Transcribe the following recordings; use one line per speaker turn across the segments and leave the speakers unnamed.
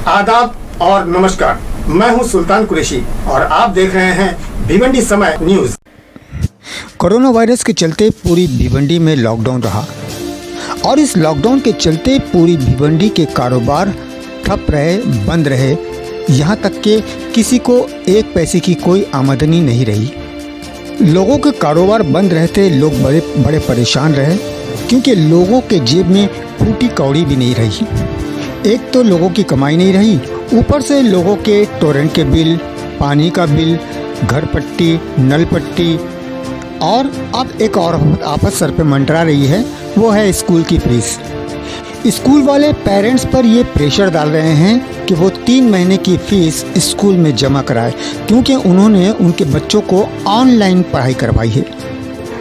आदाब और नमस्कार, मैं हूं सुल्तान कुरैशी और आप देख रहे हैं भिवंडी समय न्यूज़।
कोरोना वायरस के चलते पूरी भिवंडी में लॉकडाउन रहा और इस लॉकडाउन के चलते पूरी भिवंडी के कारोबार ठप रहे, बंद रहे। यहाँ तक कि किसी को एक पैसे की कोई आमदनी नहीं रही। लोगों के कारोबार बंद रहते लोग बड़े परेशान रहे, क्योंकि लोगों के जेब में फूटी कौड़ी भी नहीं रही। एक तो लोगों की कमाई नहीं रही, ऊपर से लोगों के टोरेंट के बिल, पानी का बिल, घर पट्टी, नल पट्टी और अब एक और आफत सर पे मंडरा रही है, वो है स्कूल की फीस। स्कूल वाले पेरेंट्स पर ये प्रेशर डाल रहे हैं कि वो 3 महीने की फ़ीस स्कूल में जमा कराए, क्योंकि उन्होंने उनके बच्चों को ऑनलाइन पढ़ाई करवाई है।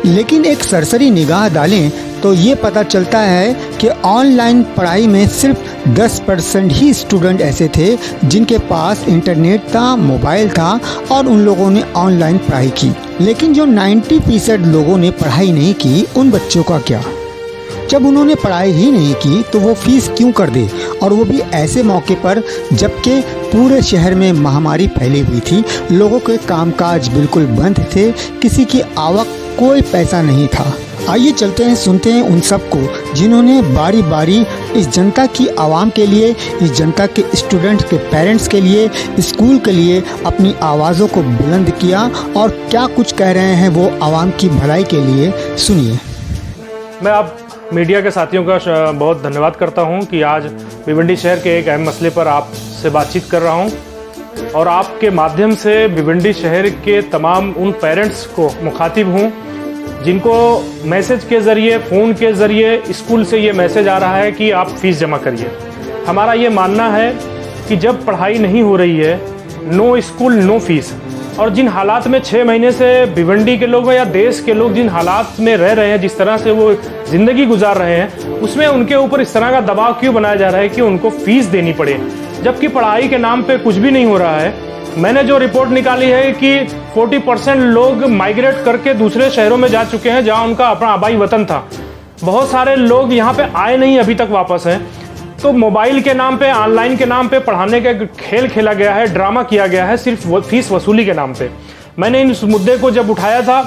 लेकिन एक सरसरी निगाह डालें तो ये पता चलता है कि ऑनलाइन पढ़ाई में सिर्फ 10% ही स्टूडेंट ऐसे थे जिनके पास इंटरनेट था, मोबाइल था और उन लोगों ने ऑनलाइन पढ़ाई की। लेकिन जो 90% लोगों ने पढ़ाई नहीं की, उन बच्चों का क्या? जब उन्होंने पढ़ाई ही नहीं की तो वो फीस क्यों कर दे, और वो भी ऐसे मौके पर जबकि पूरे शहर में महामारी फैली हुई थी, लोगों के कामकाज बिल्कुल बंद थे, किसी की आवक कोई पैसा नहीं था। आइए चलते हैं, सुनते हैं उन सबको जिन्होंने बारी बारी इस जनता की आवाम के लिए, इस जनता के स्टूडेंट्स के पेरेंट्स के लिए, स्कूल के लिए अपनी आवाज़ों को बुलंद किया और क्या कुछ कह रहे हैं वो आवाम की भलाई के लिए। सुनिए।
मैं आप मीडिया के साथियों का बहुत धन्यवाद करता हूं कि आज भिवंडी शहर के एक अहम मसले पर आपसे बातचीत कर रहा हूं और आपके माध्यम से भिवंडी शहर के तमाम उन पेरेंट्स को मुखातिब हूं जिनको मैसेज के ज़रिए, फ़ोन के ज़रिए स्कूल से ये मैसेज आ रहा है कि आप फ़ीस जमा करिए। हमारा ये मानना है कि जब पढ़ाई नहीं हो रही है, नो स्कूल नो फीस। और जिन हालात में 6 महीने से भिवंडी के लोग या देश के लोग जिन हालात में रह रहे हैं, जिस तरह से वो ज़िंदगी गुजार रहे हैं, उसमें उनके ऊपर इस तरह का दबाव क्यों बनाया जा रहा है कि उनको फ़ीस देनी पड़े, जबकि पढ़ाई के नाम पे कुछ भी नहीं हो रहा है। मैंने जो रिपोर्ट निकाली है कि 40% लोग माइग्रेट करके दूसरे शहरों में जा चुके हैं जहां उनका अपना आबाई वतन था। बहुत सारे लोग यहाँ पे आए नहीं, अभी तक वापस हैं। तो मोबाइल के नाम पे, ऑनलाइन के नाम पे पढ़ाने का खेल खेला गया है, ड्रामा किया गया है सिर्फ फीस वसूली के नाम पे। मैंने इस मुद्दे को जब उठाया था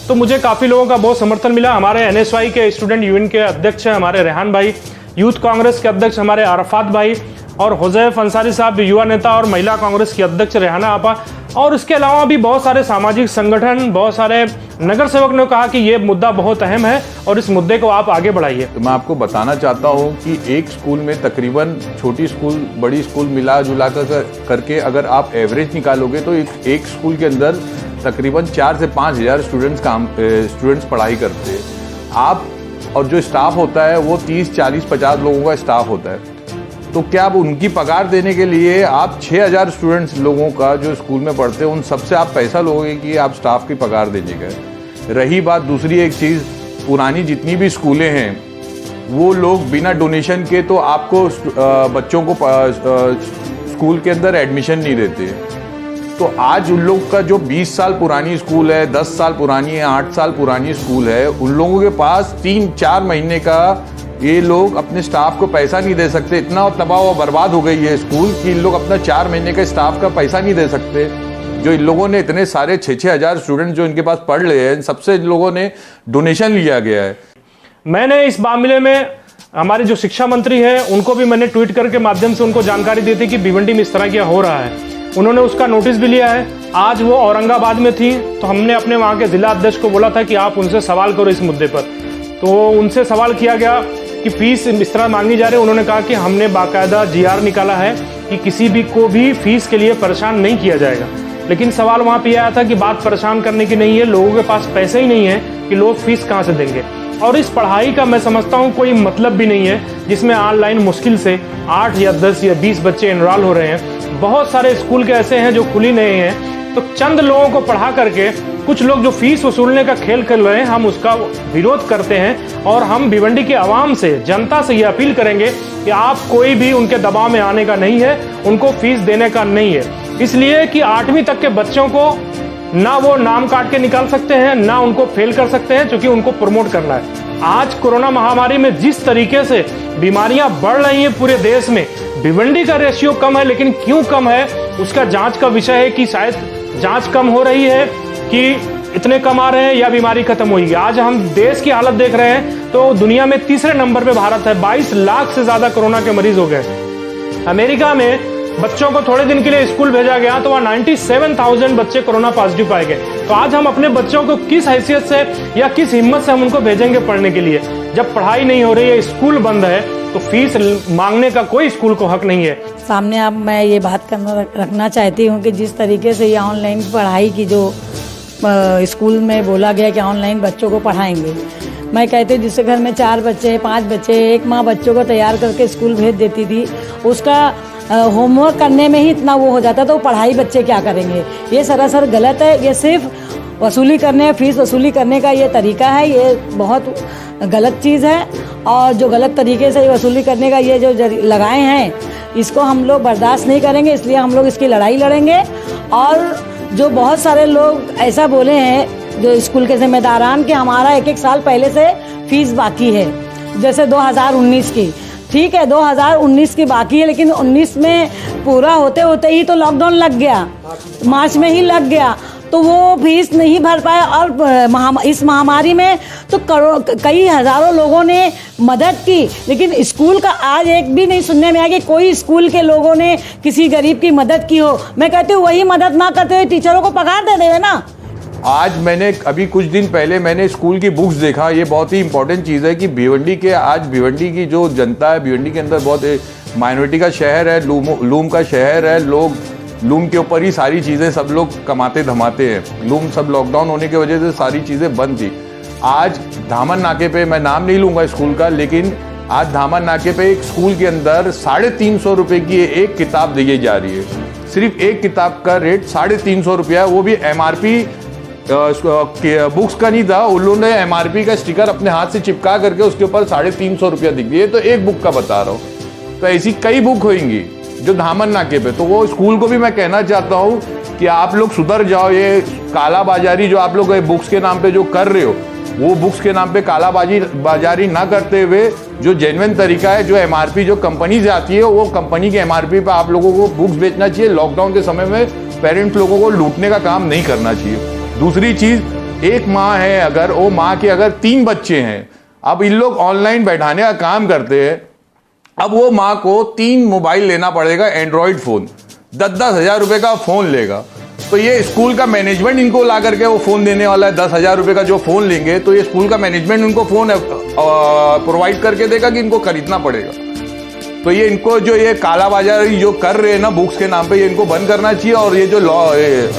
तो मुझे काफ़ी लोगों का बहुत समर्थन मिला। हमारे NSY के स्टूडेंट यूनियन के अध्यक्ष हैं हमारे रेहान भाई, यूथ कांग्रेस के अध्यक्ष हमारे अरफात भाई और हुजैफ अंसारी साहब युवा नेता और महिला कांग्रेस की अध्यक्ष रेहाना आपा, और इसके अलावा भी बहुत सारे सामाजिक संगठन, बहुत सारे नगर सेवक ने कहा कि ये मुद्दा बहुत अहम है और इस मुद्दे को आप आगे बढ़ाइए।
तो मैं आपको बताना चाहता हूँ कि एक स्कूल में तकरीबन छोटी स्कूल, बड़ी स्कूल मिला जुला करके अगर आप एवरेज निकालोगे तो एक स्कूल के अंदर तकरीबन 4 से 5 हज़ार स्टूडेंट्स पढ़ाई करते हैं। आप और जो स्टाफ होता है वो 30, 40, 50 लोगों का स्टाफ होता है। तो क्या आप उनकी पगार देने के लिए आप 6000 स्टूडेंट्स लोगों का जो स्कूल में पढ़ते हैं उन सबसे आप पैसा लोगे कि आप स्टाफ की पगार दीजिएगा? रही बात दूसरी एक चीज़, पुरानी जितनी भी स्कूलें हैं वो लोग बिना डोनेशन के तो आपको बच्चों को स्कूल के अंदर एडमिशन नहीं देते। तो आज उन लोग का जो 20 साल पुरानी स्कूल है, 10 साल पुरानी है, 8 साल पुरानी स्कूल है, उन लोगों के पास 3-4 महीने का ये लोग अपने स्टाफ को पैसा नहीं दे सकते। इतना तबाह व बर्बाद हो गई है स्कूल कि इन लोग अपना 4 महीने का स्टाफ का पैसा नहीं दे सकते। जो इन लोगों ने इतने सारे 6-6 हज़ार स्टूडेंट जो इनके पास पढ़ रहे हैं, सबसे इन लोगों ने डोनेशन लिया गया है।
मैंने इस मामले में हमारे जो शिक्षा मंत्री हैं उनको भी मैंने ट्वीट करके माध्यम से उनको जानकारी दी थी कि भिवंडी में इस तरह क्या हो रहा है। उन्होंने उसका नोटिस भी लिया है। आज वो औरंगाबाद में थी तो हमने अपने वहाँ के जिला अध्यक्ष को बोला था कि आप उनसे सवाल करो इस मुद्दे पर। तो उनसे सवाल किया गया कि फीस इस तरह मांगी जा रही है। उन्होंने कहा कि हमने बाकायदा GR निकाला है कि किसी भी को भी फीस के लिए परेशान नहीं किया जाएगा। लेकिन सवाल वहाँ पे आया था कि बात परेशान करने की नहीं है, लोगों के पास पैसे ही नहीं है कि लोग फीस कहाँ से देंगे। और इस पढ़ाई का मैं समझता हूँ कोई मतलब भी नहीं है जिसमें ऑनलाइन मुश्किल से 8 या 10 या 20 बच्चे इनरोल हो रहे हैं। बहुत सारे स्कूल के ऐसे हैं जो खुली नहीं हैं। तो चंद लोगों को पढ़ा करके कुछ लोग जो फीस वसूलने का खेल खेल रहे हैं, हम उसका विरोध करते हैं और हम भिवंडी की आवाम से, जनता से ये अपील करेंगे कि आप कोई भी उनके दबाव में आने का नहीं है, उनको फीस देने का नहीं है। इसलिए कि 8वीं तक के बच्चों को ना वो नाम काट के निकाल सकते हैं, ना उनको फेल कर सकते हैं, क्योंकि उनको प्रमोट करना है। आज कोरोना महामारी में जिस तरीके से बीमारियां बढ़ रही हैं पूरे देश में, भिवंडी का रेशियो कम है, लेकिन क्यों कम है उसका जांच का विषय है कि शायद जांच कम हो रही है कि इतने कम आ रहे हैं या बीमारी खत्म हुई है। आज हम देश की हालत देख रहे हैं तो दुनिया में तीसरे नंबर पे भारत है। 22 लाख से ज्यादा कोरोना के मरीज हो गए। अमेरिका में बच्चों को थोड़े दिन के लिए स्कूल भेजा गया तो वहाँ 97,000 बच्चे कोरोना पॉजिटिव पाए गए। तो आज हम अपने बच्चों को किस हैसियत से या किस हिम्मत से हम उनको भेजेंगे पढ़ने के लिए, जब पढ़ाई नहीं हो रही है, स्कूल बंद है, तो फीस मांगने का कोई स्कूल को हक नहीं है।
सामने अब मैं ये बात रखना चाहती हूँ कि जिस तरीके से ये ऑनलाइन पढ़ाई की जो स्कूल में बोला गया कि ऑनलाइन बच्चों को पढ़ाएंगे, मैं कहती हूँ जिससे घर में 4 बच्चे 5 बच्चे, एक माँ बच्चों को तैयार करके स्कूल भेज देती थी, उसका होमवर्क करने में ही इतना वो हो जाता, तो पढ़ाई बच्चे क्या करेंगे। ये सरासर गलत है। ये सिर्फ वसूली करने, फीस वसूली करने का ये तरीका है, ये बहुत गलत चीज़ है। और जो गलत तरीके से वसूली करने का ये जो लगाए हैं, इसको हम लोग बर्दाश्त नहीं करेंगे, इसलिए हम लोग इसकी लड़ाई लड़ेंगे। और जो बहुत सारे लोग ऐसा बोले हैं जो स्कूल के जिम्मेदारान कि हमारा 1-1 साल पहले से फीस बाकी है, जैसे 2019 की, ठीक है 2019 की बाकी है, लेकिन 19 में पूरा होते होते ही तो लॉकडाउन लग गया, मार्च में ही लग गया, तो वो फीस नहीं भर पाए। और इस महामारी में तो कई हज़ारों लोगों ने मदद की, लेकिन स्कूल का आज एक भी नहीं सुनने में आया कि कोई स्कूल के लोगों ने किसी गरीब की मदद की हो। मैं कहती हूँ वही मदद ना करते हुए टीचरों को पगार दे देवे ना।
आज मैंने अभी कुछ दिन पहले मैंने स्कूल की बुक्स देखा। ये बहुत ही इंपॉर्टेंट चीज़ है कि भिवंडी के, आज भिवंडी की जो जनता है, भिवंडी के अंदर बहुत माइनॉरिटी का शहर है, लूम का शहर है, लोग लूम के ऊपर ही सारी चीज़ें सब लोग कमाते धमाते हैं। लूम सब लॉकडाउन होने की वजह से सारी चीज़ें बंद थी। आज धामन नाके पे, मैं नाम नहीं लूँगा स्कूल का, लेकिन आज धामन नाके पे एक स्कूल के अंदर 350 रुपये की एक किताब दी जा रही है। सिर्फ एक किताब का रेट 350 रुपया है, वो भी MRP बुक्स का नहीं था। उन्होंने MRP का स्टिकर अपने हाथ से चिपका करके उसके ऊपर 350 रुपया दिख दिए। तो एक बुक का बता रहा हूँ, तो ऐसी कई बुक होंगी जो धामन नाके पे। तो वो स्कूल को भी मैं कहना चाहता हूँ कि आप लोग सुधर जाओ। ये काला बाजारी जो आप लोग बुक्स के नाम पे जो कर रहे हो, वो बुक्स के नाम पे काला बाजारी ना करते हुए जो जेन्युइन तरीका है, जो MRP जो कंपनी से आती है, वो कंपनी के MRP पे आप लोगों को बुक्स बेचना चाहिए। लॉकडाउन के समय में पेरेंट्स लोगों को लूटने का काम नहीं करना चाहिए। दूसरी चीज, एक माँ है, अगर वो माँ के अगर 3 बच्चे हैं, अब इन लोग ऑनलाइन बैठाने का काम करते हैं, अब वो माँ को 3 मोबाइल लेना पड़ेगा, एंड्रॉइड फोन, 10-10 हज़ार रुपए का फोन लेगा। तो ये स्कूल का मैनेजमेंट इनको ला करके वो फोन देने वाला है। 10,000 रुपए का जो फोन लेंगे तो ये स्कूल का मैनेजमेंट उनको फोन प्रोवाइड करके देगा कि इनको खरीदना पड़ेगा। तो ये इनको जो ये काला बाजारी जो कर रहे हैं ना बुक्स के नाम पे, ये इनको बंद करना चाहिए। और ये जो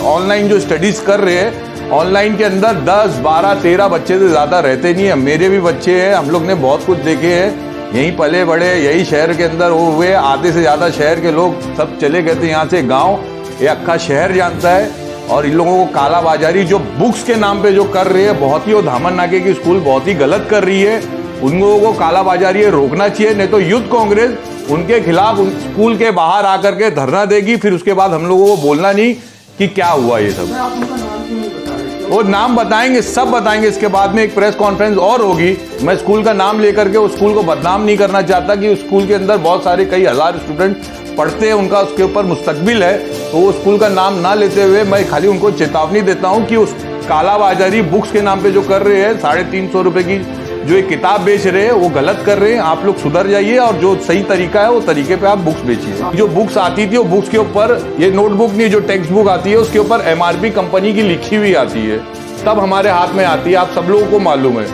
ऑनलाइन जो स्टडीज कर रहे हैं, ऑनलाइन के अंदर 10, 12, 13 बच्चे से ज़्यादा रहते नहीं है। मेरे भी बच्चे हैं, हम लोग ने बहुत कुछ देखे हैं, यहीं पले बड़े, यही शहर के अंदर वो हुए। आधे से ज़्यादा शहर के लोग सब चले गए थे यहाँ से गाँव, ये अक्खा शहर जानता है। और इन लोगों को काला बाजारी जो बुक्स के नाम पे जो कर रहे हैं, बहुत ही, वो धामन नाके की स्कूल बहुत ही गलत कर रही है। उन लोगों को काला बाजारी रोकना चाहिए, नहीं तो यूथ कांग्रेस उनके खिलाफ स्कूल के बाहर आकर के धरना देगी। फिर उसके बाद हम लोगों को बोलना नहीं कि क्या हुआ ये सब। वो नाम बताएंगे, सब बताएंगे। इसके बाद में एक प्रेस कॉन्फ्रेंस और होगी। मैं स्कूल का नाम लेकर के उस स्कूल को बदनाम नहीं करना चाहता कि उस स्कूल के अंदर बहुत सारे कई हज़ार स्टूडेंट पढ़ते हैं, उनका उसके ऊपर मुस्तकबिल है। तो वो स्कूल का नाम ना लेते हुए मैं खाली उनको चेतावनी देता हूँ कि उस काला बाजारी बुक्स के नाम पे जो कर रहे हैं, 350 रुपये की जो एक किताब बेच रहे हैं, वो गलत कर रहे हैं। आप लोग सुधर जाइए और जो सही तरीका है वो तरीके पे आप बुक्स बेचिए। जो बुक्स आती थी वो बुक्स के ऊपर, ये नोटबुक नहीं, जो टेक्स्ट बुक आती है उसके ऊपर MRP कंपनी की लिखी हुई आती है, तब हमारे हाथ में आती है, आप सब लोगों को मालूम है।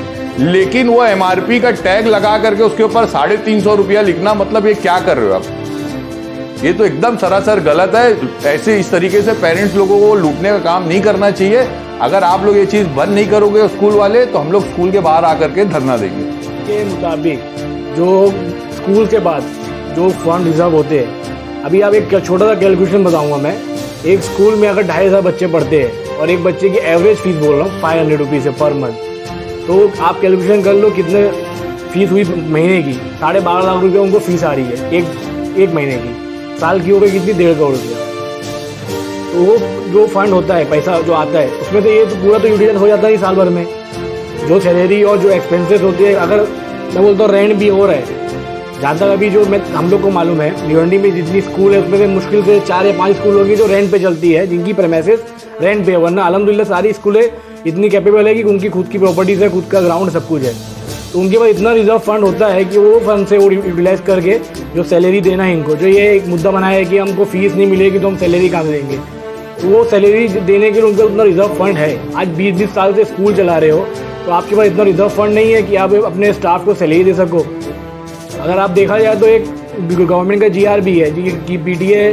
लेकिन वो MRP का टैग लगा करके उसके ऊपर 350 रुपया लिखना, मतलब ये क्या कर रहे हो आप? ये तो एकदम सरासर गलत है। ऐसे इस तरीके से पेरेंट्स लोगों को लूटने का काम नहीं करना चाहिए। अगर आप लोग ये चीज़ बंद नहीं करोगे स्कूल वाले, तो हम लोग स्कूल के बाहर आकर के धरना देंगे।
के मुताबिक जो स्कूल के बाद जो फंड रिजर्व होते हैं, अभी आप एक छोटा सा कैलकुलेशन बताऊंगा मैं। एक स्कूल में अगर 2,500 बच्चे पढ़ते हैं और एक बच्चे की एवरेज फीस बोल रहा हूँ 500 रुपीज़ है पर मंथ, तो आप कैलकुलेशन कर लो कितने फीस हुई महीने की। 12.5 लाख रुपये उनको फीस आ रही है एक महीने की। साल की हो गई कितनी, 1.5 करोड़ रुपया। तो वो जो फंड होता है, पैसा जो आता है, उसमें तो ये तो पूरा तो यूटिलाइज हो जाता है साल भर में। जो सैलरी और जो एक्सपेंसेस होते हैं, अगर मैं बोलता हूँ रेंट भी हो रहा है, जहाँ तक अभी जो हम लोग को मालूम है भिवंडी में जितनी स्कूल है उसमें से मुश्किल से 4 या 5 स्कूल होगी जो रेंट पे चलती है, जिनकी प्रेमिसेस रेंट पे है, वरना अल्हम्दुलिल्लाह सारी स्कूलें इतनी कैपेबल है कि उनकी खुद की प्रॉपर्टीज़ है, खुद का ग्राउंड सब कुछ है, तो उनके पास इतना रिजर्व फंड होता है कि वो फंड से वो यूटिलाइज करके जो सैलरी देना है इनको, जो ये एक मुद्दा बनाया है कि हमको फीस नहीं मिलेगी तो हम सैलरी कहाँ से देंगे, तो वो सैलरी देने के लिए उनका उतना रिजर्व फंड है। आज 20-20 साल से स्कूल चला रहे हो तो आपके पास इतना रिजर्व फंड नहीं है कि आप अपने स्टाफ को सैलरी दे सको। अगर आप देखा जाए तो एक गवर्नमेंट का GR भी है कि PTA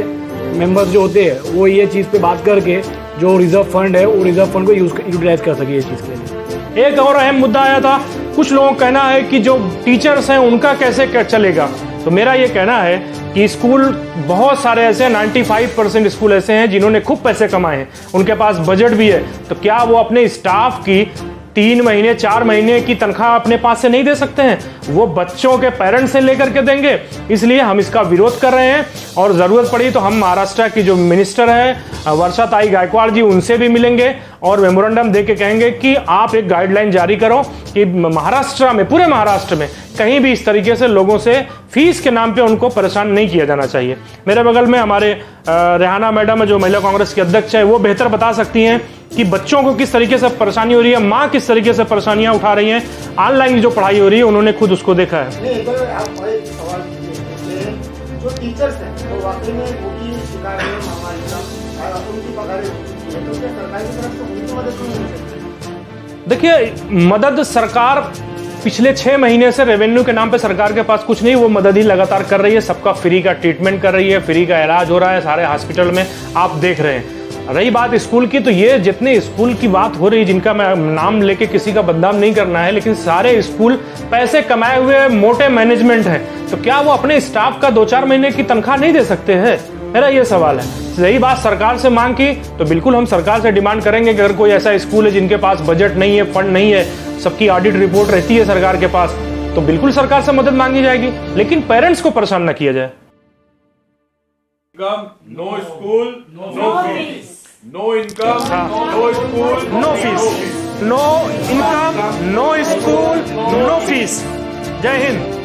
मेंबर्स जो होते हैं वो ये चीज़ पे बात करके जो रिजर्व फंड है वो रिजर्व फंड को यूटिलाइज कर सके ये चीज़ के लिए।
एक और अहम मुद्दा आया था, कुछ लोगों का कहना है कि जो टीचर्स हैं उनका कैसे चलेगा। तो मेरा ये कहना है कि स्कूल बहुत सारे ऐसे 95% स्कूल ऐसे हैं जिन्होंने खूब पैसे कमाए हैं, उनके पास बजट भी है, तो क्या वो अपने स्टाफ की 3 महीने 4 महीने की तनख्वाह अपने पास से नहीं दे सकते हैं? वो बच्चों के पेरेंट्स से लेकर के देंगे। इसलिए हम इसका विरोध कर रहे हैं और ज़रूरत पड़ी तो हम महाराष्ट्र की जो मिनिस्टर है वर्षाताई गायकवाड़ जी, उनसे भी मिलेंगे और मेमोरेंडम दे के कहेंगे कि आप एक गाइडलाइन जारी करो कि महाराष्ट्र में, पूरे महाराष्ट्र में कहीं भी इस तरीके से लोगों से फीस के नाम पे उनको परेशान नहीं किया जाना चाहिए। मेरे बगल में हमारे रेहाना मैडम जो महिला कांग्रेस की अध्यक्ष है, वो बेहतर बता सकती हैं कि बच्चों को किस तरीके से परेशानी हो रही है, माँ किस तरीके से परेशानियां उठा रही हैं। ऑनलाइन जो पढ़ाई हो रही है उन्होंने खुद उसको देखा है।
नहीं, अगर आप एक सवाल पूछे, जो टीचर्स हैं तो वाकई में वो भी शिकार है महामारी का, उनकी पगारें हो चुकी है, तो क्या सरकार की तरफ से उनकी मदद नहीं हो सकती?
देखिए, मदद सरकार पिछले 6 महीने से रेवेन्यू के नाम पे सरकार के पास कुछ नहीं, वो मदद ही लगातार कर रही है, सबका फ्री का ट्रीटमेंट कर रही है, फ्री का इलाज हो रहा है सारे हॉस्पिटल में, आप देख रहे हैं। रही बात स्कूल की, तो ये जितने स्कूल की बात हो रही है, जिनका मैं नाम लेके किसी का बदनाम नहीं करना है, लेकिन सारे स्कूल पैसे कमाए हुए मोटे मैनेजमेंट है, तो क्या वो अपने स्टाफ का 2-4 महीने की तनख्वाह नहीं दे सकते हैं? मेरा ये सवाल है। यही बात सरकार से मांग की तो बिल्कुल हम सरकार से डिमांड करेंगे कि अगर कोई ऐसा स्कूल है जिनके पास बजट नहीं है, फंड नहीं है, सबकी ऑडिट रिपोर्ट रहती है सरकार के पास, तो बिल्कुल सरकार से मदद मांगी जाएगी, लेकिन पेरेंट्स को परेशान न किया जाए।
No school no fees, no income no school
no fees, no income no school no fees. जय हिंद।